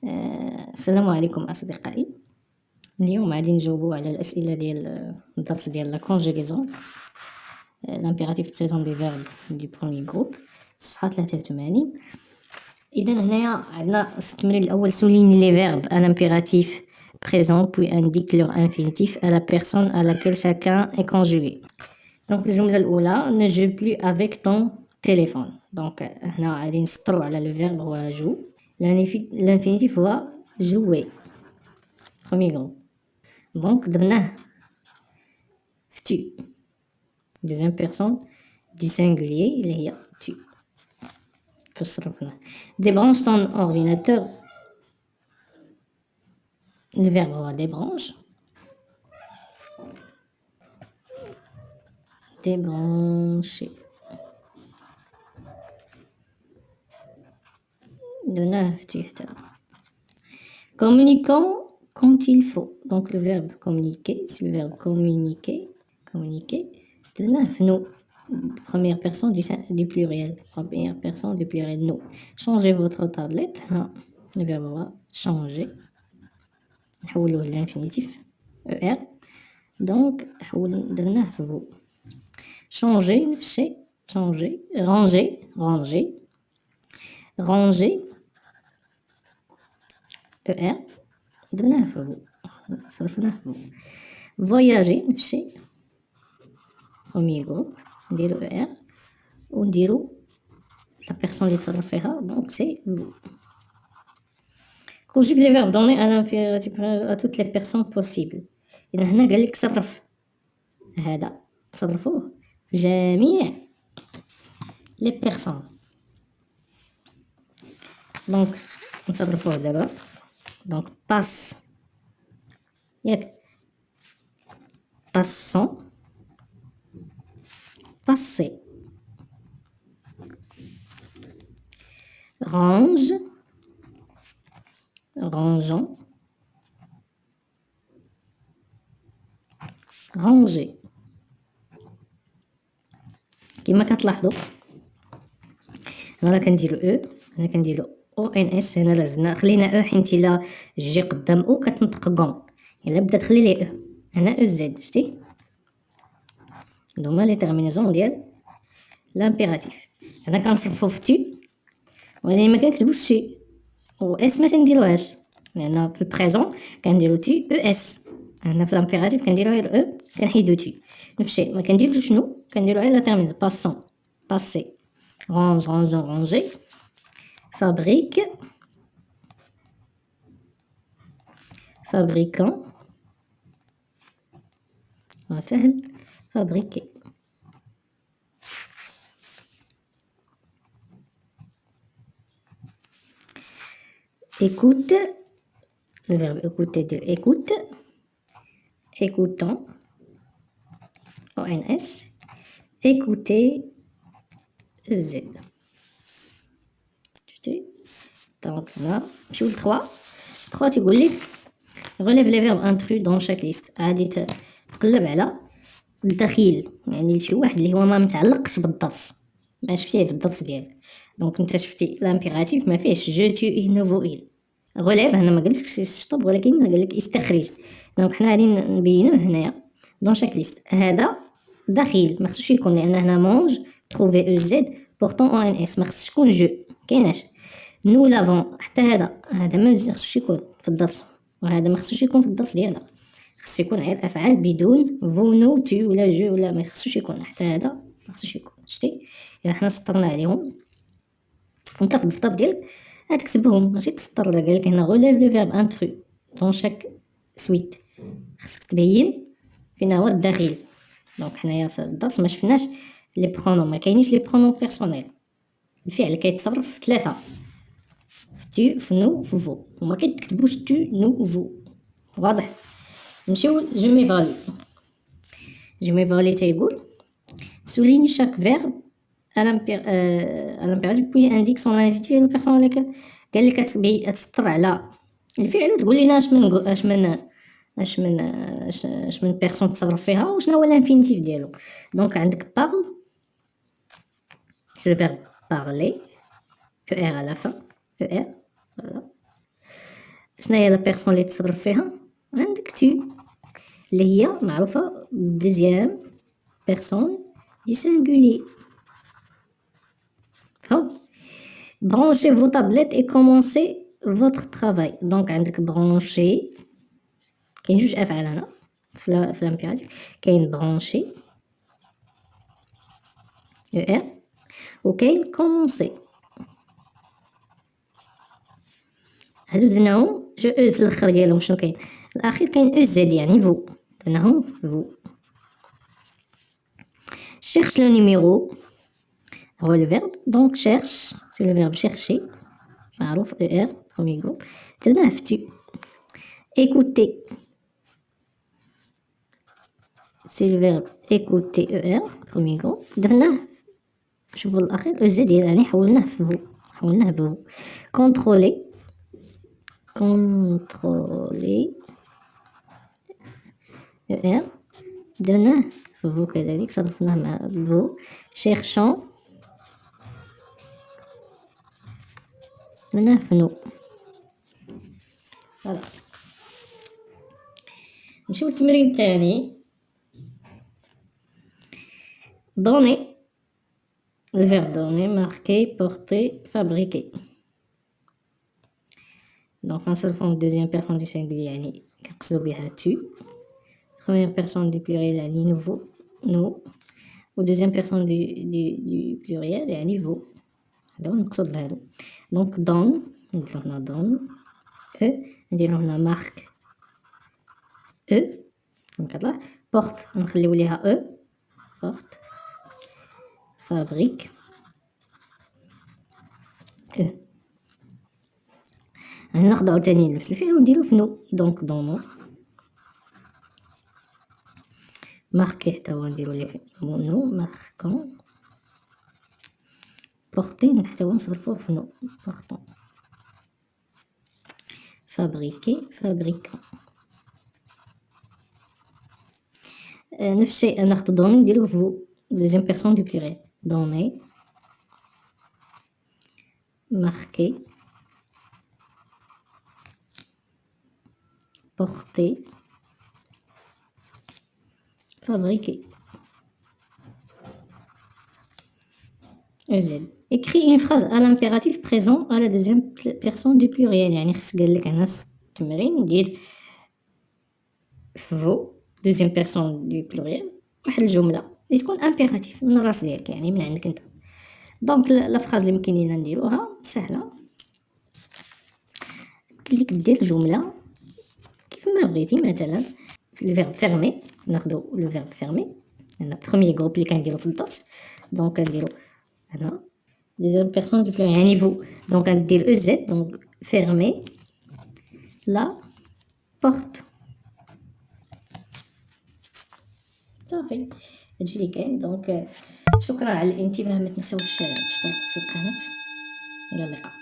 السلام عليكم أصدقائي. اليوم غادي نجاوبو على الأسئلة ديال الدرس ديال لا كونجوغيزون لامبيراتيف بريزون دي فيرب دو بروميي جروب صفحة 83. إذا هنايا عندنا التمرين الأول سوليني لي فيرب à l'impératif présent puis indique leur infinitif à la personne à laquelle chacun est conjugué. دونك الجملة الأولى ne joue plus avec ton téléphone. دونك هنا غادي نسطرو على لو فيرب هو جو. L'infinitif هو jouer. Premier groupe. Donc درناه في tu. Deuxième personne du singulier اللي هي tu. فصرفناه. Débranche ton ordinateur. Le verbe هو débranche. Débrancher. درناه في tu حتى. Communiquons quand il faut. Donc le verbe communiquer, c'est le verbe communiquer. Communiquer. درناه في nous. Première personne du pluriel. Première personne du pluriel nous. Changez votre tablette. هنا le verbe هو changer. نحولوه للانفينيتيف er. Donc درناه في vous. Changer نفسي changer. Ranger ranger. Ranger er. درناه في vous. صرفناه في vous. Voyager نفسي premier groupe نديرو er ونديرو la personne اللي تصرف فيها donc c'est vous. Conjugue les verbes donnés à l'impératif à toutes les personnes possibles. إذا هنا قالك صرف هذا تصرفوه في جميع les personnes. donc نصرفوه دابا donc passe ياك passons passer range rangeons ranger. كما كتلاحظوا هنا كنديرو او هنا كنديرو او ان اس هنا لازلنا خلينا او حيت الا جي قدام او كتنطق كون الا بدات تخلي لي او هنا او زد شتي هما لي تيرمينازون ديال لامبيراتيف. هنا كنصرفو في تي ولكن ما كنكتبوش تي و اس ما تنديروهاش لان في البريزون كنديرو تي او اس. هنا في لامبيراتيف كنديرو غير او كنحيدو تي نفس الشيء ما كنديروش شنو كنديرو غير لا تيرمينازون باسون باسي range rangeons ranger fabrique fabricant سهل fabriquer. Écoute, le verbe écouter dire écoute, écoutons, ONS, écouter, Z. Donc là, je vous 3. 3 تيقول لك relève les verbes intrus dans chaque liste. عادي تقلب على الدخيل يعني لشي واحد اللي هو ما متعلقش بالدرس ما شفتيه في الدرس ديالك. دونك انت شفتي لامبيراتيف ما فيهش جو تو il نوفو il. غوليف هنا ما قالكش يشطب ولكن قال لك يستخرج. دونك حنا غادي نبينوه هنايا دون شاك ليست. هذا دخيل ما خصوش يكون لان هنا مونج تروفي او زد بورتون او ان اس ما خصش يكون جو كايناش. نو لافون حتى هذا ما خصوش يكون في الدرس وهذا ما خصوش يكون في الدرس ديالنا. خص يكون غير افعال بدون فو نو تو ولا جو ولا ما خصوش يكون حتى هذا ما خصوش يكون شتي. الا حنا سطرنا عليهم وانت في الدفتر ديالك غتكتبهم ماشي تسطر. ولا قالك هنا غوليف لو فيرب انترو دون شاك سويت خصك تبين فين هو الداخل. دونك حنايا في الدرس ما شفناش لي برونون ما كاينينش لي برونون بيرسونيل. الفعل كيتصرف في 3 في تو في نو في فو وما كيتكتبوش تو نو فو. واضح. نمشيو جو ميفالي. جو ميفالي تيقول souligne chaque verbe à l'impératif puis indique son infinitif la personne اللي قال لك تسطر على الفعل وتقول لنا اش من بيرسون تصرف فيها وشنو هو الانفينيتيف ديالو. دونك عندك parle c'est le verbe parler er à la fin er voilà شناهي لا بيرسون اللي تصرف فيها؟ عندك تو اللي هي معروفة دوزيام بيرسون دو سينغولي. فهم. branchez vos tablettes et commencez votre travail. دونك عندك برونشي، كاين جوج افعال هنا في لامبيراتيف، كاين برونشي او ار وكاين كومونسي. هادو درناهم جو او في الاخر ديالهم. شنو كاين الاخير؟ كاين او زد يعني فو، درناهم فو. cherche le numéro هو le verbe. donc cherche c'est le verbe chercher معروف او ار premier groupe درناه في tu. écouter c'est le verbe écouter ER premier groupe درناه. شوفوا الأخير زد يعني حولناه في فو، حولناه بفو. contrôler ER درناه في فو كذلك، صرفناه مع فو. cherchant درناه في نو. فوالا. نمشيو للتمرين الثاني. donner le verbe donner, marquer, porter, fabriquer. donc نصرفهم deuxième personne du singulier يعني كنقصدو بها tu. première personne du pluriel يعني nouveau nous. و deuxième personne du pluriel يعني vous. هذا هو المقصود بهادو. donc donne نديرو هنا donne نديرو هنا marque دونك هاد porte نخليو ليها porte. fabrique ناخدو عاوتاني نفس الفعل ونديرو في نو. دونك دونو. ماركي حتى هو نديرو ليه نو ماركون. بورتي حتى هو نصرفوه في نو بورتون. فابريكي فابريكون. نفس الشيء ناخدو دوني نديروه فو دوزيام بيرسون دو بلوريال. دوني ماركي porter, fabriquer. EZ. Écris une phrase à l'impératif présent à la deuxième personne du pluriel. يعني خص قالك هنا التمرين ديال فو deuxième personne du pluriel واحد الجملة اللي تكون impératif من الراس ديالك يعني من عندك انت. دونك لا فراز اللي ممكن لينا نديروها سهلة. يمكن ليك دير جملة كيف ما بغيتي. مثلا في الفيرب فيرمي ناخدو لو فيرب فيرمي هنا بروميير جروب اللي كنديرو في الدرس. دونك كنديرو هنا دوزيام بيرسون دو بلوريال يعني فو. دونك غندير او زد دونك فيرمي لا بورت. صافي هادشي اللي كاين. دونك شكرا على الانتباه، ما تنساوش تشتركوا في القناة. الى اللقاء.